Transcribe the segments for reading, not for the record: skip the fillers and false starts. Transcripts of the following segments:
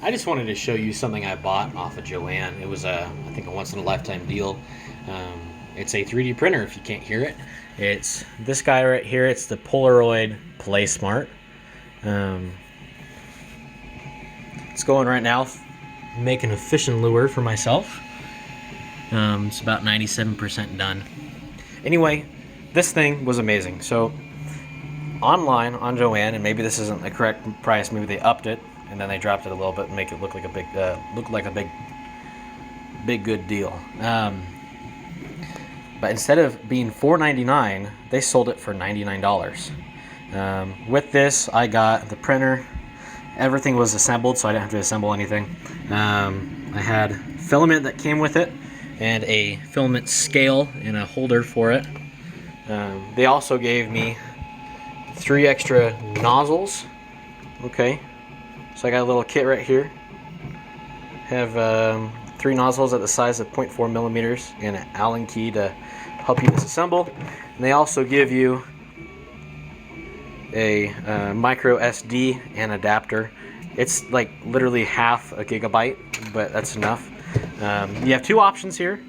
I just wanted to show you something I bought off of Joann. It was I think a once in a lifetime deal. Um, it's a 3D printer. If you can't hear it, it's this guy right here. It's the Polaroid PlaySmart. Um, it's going right now. Making a fishing lure for myself. It's about 97% done. Anyway, this thing was amazing. So online on Joann, and maybe this isn't the correct price. Maybe they upped it and then they dropped it a little bit and make it look like a big good deal. But instead of being $4.99, they sold it for $99. With this, I got the printer. Everything was assembled, so I didn't have to assemble anything. I had filament that came with it, and a filament scale and a holder for it. They also gave me 3 extra nozzles. Okay, so I got a little kit right here. Have 3 nozzles at the size of 0.4 millimeters and an Allen key to help you disassemble. And they also give you a micro SD and adapter. It's like literally half a gigabyte, but that's enough. You have 2 options here.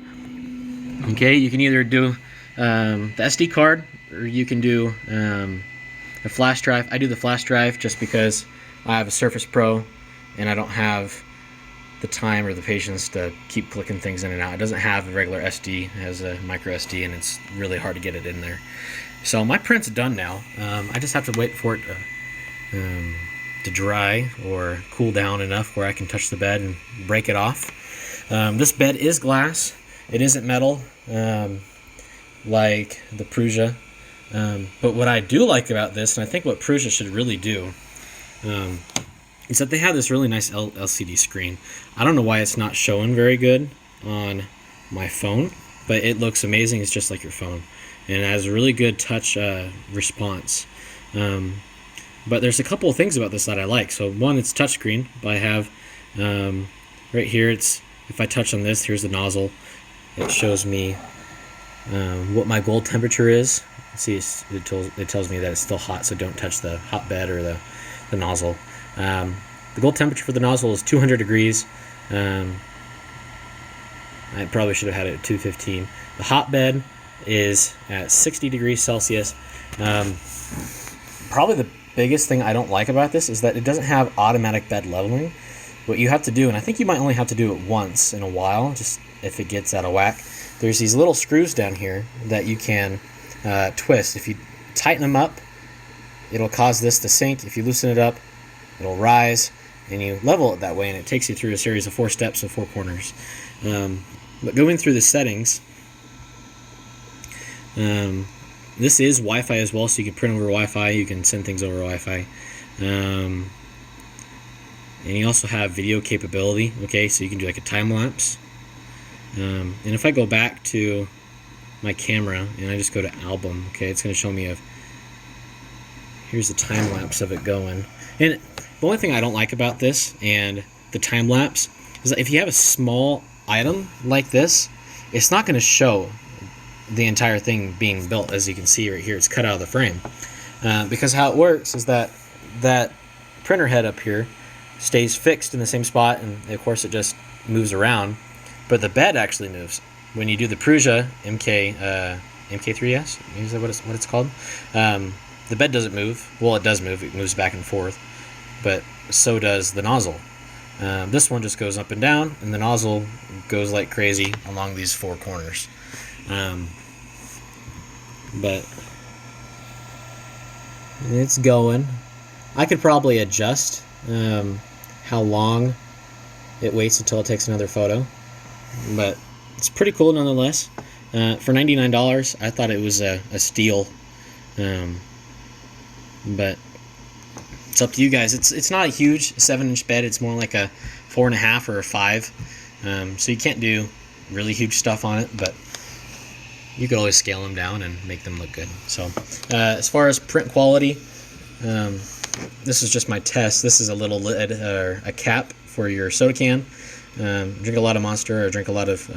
Okay, you can either do the SD card, or you can do a flash drive. I do the flash drive just because I have a Surface Pro and I don't have the time or the patience to keep clicking things in and out. It doesn't have a regular SD, it has a micro SD, and it's really hard to get it in there. So my print's done now. I just have to wait for it to dry or cool down enough where I can touch the bed and break it off. This bed is glass. It isn't metal like the Prusa. But what I do like about this, and I think what Prusa should really do, is that they have this really nice LCD screen. I don't know why it's not showing very good on my phone, but it looks amazing. It's just like your phone, and it has a really good touch response. But there's a couple of things about this that I like. So one, it's touchscreen. But I have right here, it's if I touch on this, here's the nozzle. It shows me what my goal temperature is. See, it tells me that it's still hot, so don't touch the hot bed or the nozzle. The goal temperature for the nozzle is 200 degrees. I probably should have had it at 215. The hot bed is at 60 degrees Celsius. Probably the biggest thing I don't like about this is that it doesn't have automatic bed leveling. What you have to do, and I think you might only have to do it once in a while, just if it gets out of whack, there's these little screws down here that you can twist. If you tighten them up, it'll cause this to sink. If you loosen it up, it'll rise, and you level it that way, and it takes you through a series of 4 steps of 4 corners. But going through the settings, this is Wi-Fi as well, so you can print over Wi-Fi, you can send things over Wi-Fi. And you also have video capability, okay, so you can do like a time lapse. And if I go back to my camera and I just go to album, okay, it's going to show me here's the time lapse of it going. And the only thing I don't like about this and the time lapse is that if you have a small item like this, it's not going to show the entire thing being built. As you can see right here, it's cut out of the frame. Because how it works is that printer head up here stays fixed in the same spot, and of course it just moves around, but the bed actually moves. When you do the Prusa MK3S, is that what it's called? The bed doesn't move. Well, it does move. It moves back and forth, but so does the nozzle. This one just goes up and down, and the nozzle goes like crazy along these 4 corners. But it's going. I could probably adjust how long it waits until it takes another photo, but it's pretty cool nonetheless. For $99, I thought it was a steal. But it's up to you guys. It's not a huge 7-inch bed. It's more like a 4.5 or a 5. So you can't do really huge stuff on it, but you could always scale them down and make them look good. So as far as print quality, this is just my test. This is a little lid or a cap for your soda can. Drink a lot of Monster or drink a lot of,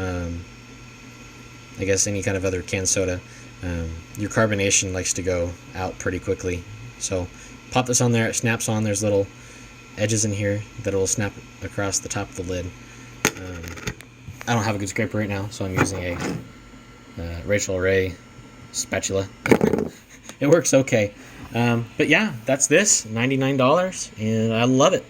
I guess, any kind of other canned soda. Your carbonation likes to go out pretty quickly. So pop this on there. It snaps on. There's little edges in here that will snap across the top of the lid. I don't have a good scraper right now, so I'm using a Rachel Ray spatula. It works okay. But yeah, that's this, $99, and I love it.